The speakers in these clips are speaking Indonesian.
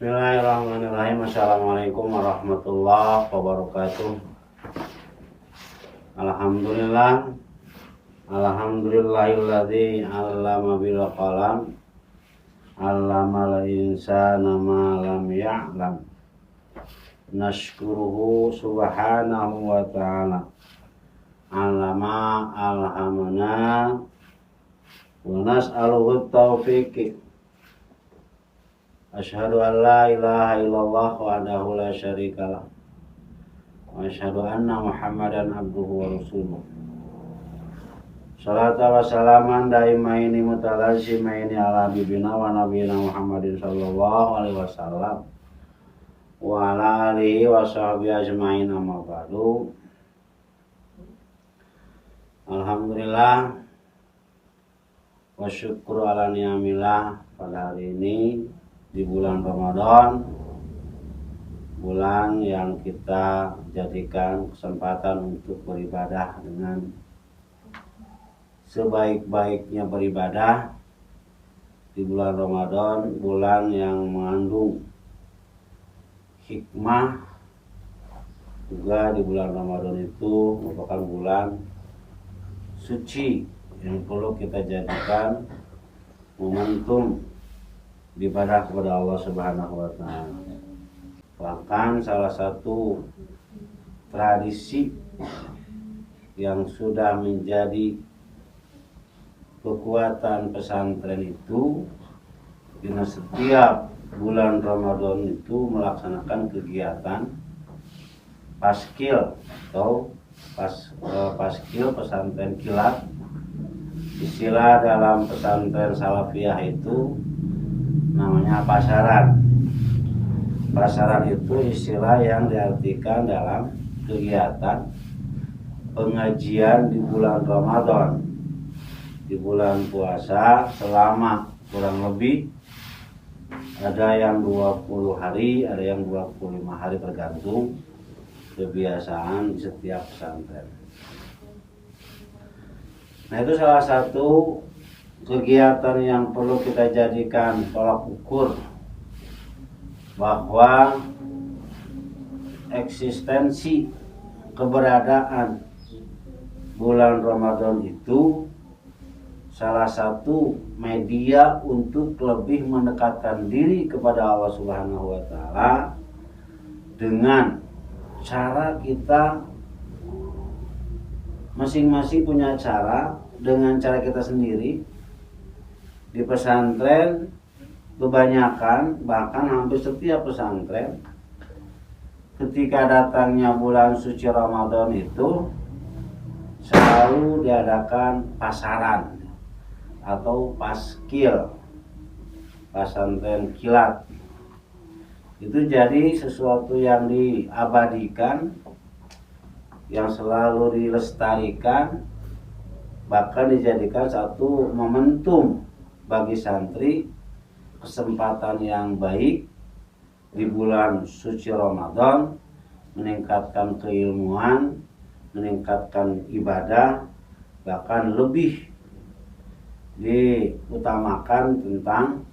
Bismillahirrahmanirrahim. Assalamualaikum warahmatullahi wabarakatuh. Alhamdulillah. Alhamdulillahilladzi 'allama bil qalam. 'Allamal insana ma lam ya'lam. Nashkuruhu subhanahu wa ta'ala. 'Allama alhamana wa nas'aluhu taufiq. Asyhadu an la ilaha illallah wahdahu la syarikalah wa asyhadu anna Muhammadan abduhu wa rasuluh. Salatu wa salaman daimaini mutalazimaini ala bibina wa nabiyina Muhammadin sallallahu alaihi wasallam wa ala alihi wa sahbihi ajmain, amma ba'du. Alhamdulillah wa syukru ala ni'amillah. Pada hari ini di bulan Ramadan, bulan yang kita jadikan kesempatan untuk beribadah dengan sebaik-baiknya beribadah. Di bulan Ramadan, bulan yang mengandung hikmah. Juga di bulan Ramadan itu merupakan bulan suci yang perlu kita jadikan momentum ibadah kepada Allah Subhanahu wa ta'ala. Bahkan salah satu tradisi yang sudah menjadi kekuatan pesantren itu, di setiap bulan Ramadan itu melaksanakan kegiatan paskil atau paskil pesantren kilat. Istilah dalam pesantren salafiyah itu namanya pasaran. Pasaran itu istilah yang diartikan dalam kegiatan pengajian di bulan Ramadan, di bulan puasa selama kurang lebih ada yang 20 hari, ada yang 25 hari, tergantung kebiasaan di setiap pesantren. Nah, itu salah satu kegiatan yang perlu kita jadikan tolak ukur bahwa eksistensi keberadaan bulan Ramadan itu salah satu media untuk lebih mendekatkan diri kepada Allah Subhanahu wa ta'ala dengan cara kita masing-masing punya cara, dengan cara kita sendiri. Di pesantren kebanyakan, bahkan hampir setiap pesantren, ketika datangnya bulan suci Ramadan itu selalu diadakan pasaran atau paskil, pesantren kilat. Itu jadi sesuatu yang diabadikan, yang selalu dilestarikan, bahkan dijadikan satu momentum bagi santri, kesempatan yang baik di bulan suci Ramadan, meningkatkan keilmuan, meningkatkan ibadah, bahkan lebih diutamakan tentang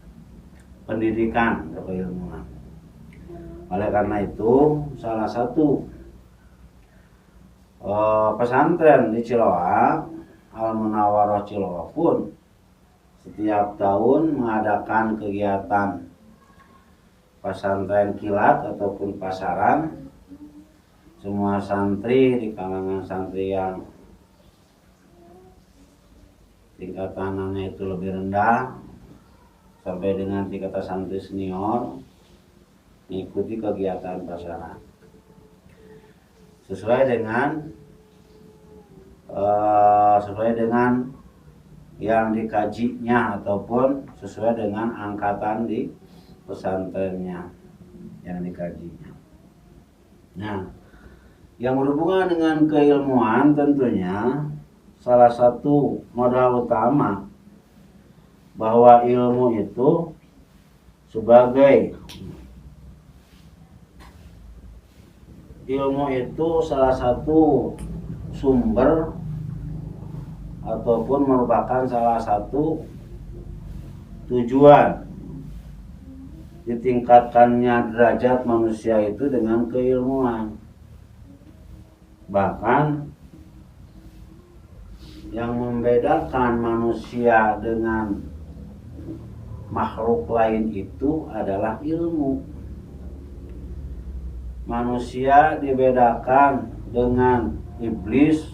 pendidikan dan keilmuan. Oleh karena itu, salah satu pesantren di Ciloa, Al-Munawwarah Ciloa pun setiap tahun mengadakan kegiatan pesantren kilat ataupun pasaran. Semua santri di kalangan santri yang tingkatannya itu lebih rendah sampai dengan tingkatan santri senior mengikuti kegiatan pasaran sesuai dengan yang dikajinya ataupun sesuai dengan angkatan di pesantrennya yang dikajinya. Nah, yang berhubungan dengan keilmuan tentunya salah satu modal utama bahwa ilmu itu salah satu sumber ataupun merupakan salah satu tujuan ditingkatkannya derajat manusia itu dengan keilmuan. Bahkan yang membedakan manusia dengan makhluk lain itu adalah ilmu. Manusia dibedakan dengan iblis,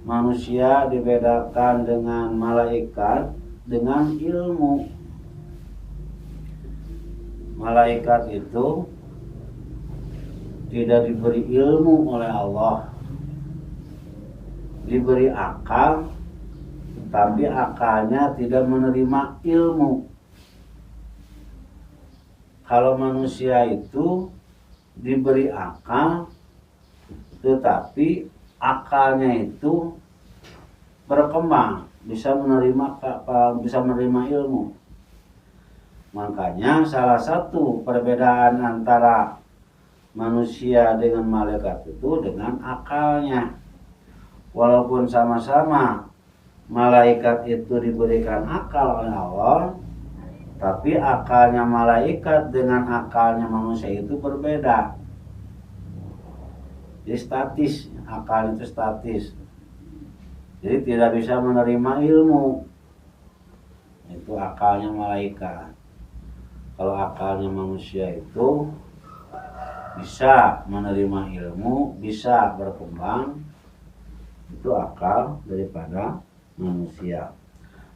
manusia dibedakan dengan malaikat dengan ilmu. Malaikat itu tidak diberi ilmu oleh Allah, diberi akal, tapi akalnya tidak menerima ilmu. Kalau manusia itu diberi akal, tetapi akalnya itu berkembang, bisa menerima ilmu. Makanya salah satu perbedaan antara manusia dengan malaikat itu dengan akalnya. Walaupun sama-sama malaikat itu diberikan akal oleh Allah, tapi akalnya malaikat dengan akalnya manusia itu berbeda. Jadi statis, akal itu statis. Jadi tidak bisa menerima ilmu. Itu akalnya malaikat. Kalau akalnya manusia itu bisa menerima ilmu, bisa berkembang, itu akal daripada manusia.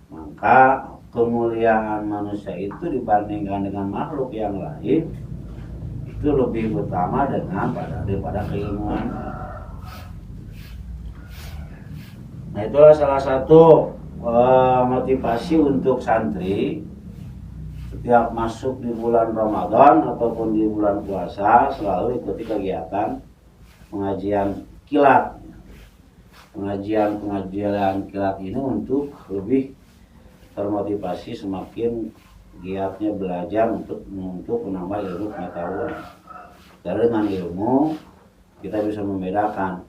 Maka kemuliaan manusia itu dibandingkan dengan makhluk yang lain itu lebih utama daripada keilmuan. Nah, itulah salah satu motivasi untuk santri setiap masuk di bulan Ramadan ataupun di bulan puasa selalu ikuti kegiatan pengajian kilat. Pengajian kilat ini untuk lebih termotivasi, semakin giatnya belajar untuk menambah ilmu pengetahuan. Karena dengan ilmu kita bisa membedakan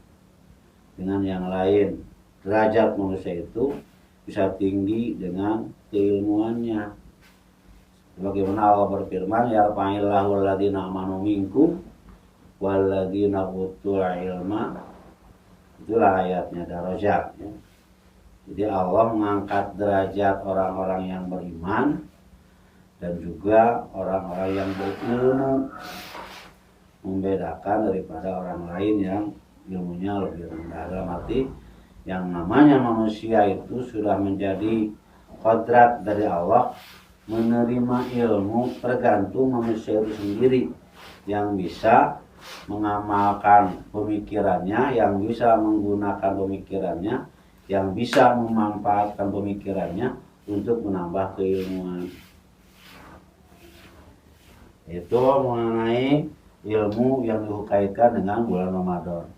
dengan yang lain. Derajat manusia itu bisa tinggi dengan keilmuannya. Bagaimana Allah berfirman, yarfa'illahu alladziina amanu minkum walladziina utul ilma. Itulah ayatnya, darajat ya. Jadi Allah mengangkat derajat orang-orang yang beriman dan juga orang-orang yang berilmu, membedakan daripada orang lain yang ilmunya lebih rendah. Dalam arti yang namanya manusia itu sudah menjadi kodrat dari Allah menerima ilmu, tergantung manusia itu sendiri yang bisa mengamalkan pemikirannya, yang bisa menggunakan pemikirannya, yang bisa memanfaatkan pemikirannya untuk menambah keilmuan. Itu mengenai ilmu yang dikaitkan dengan bulan Ramadan.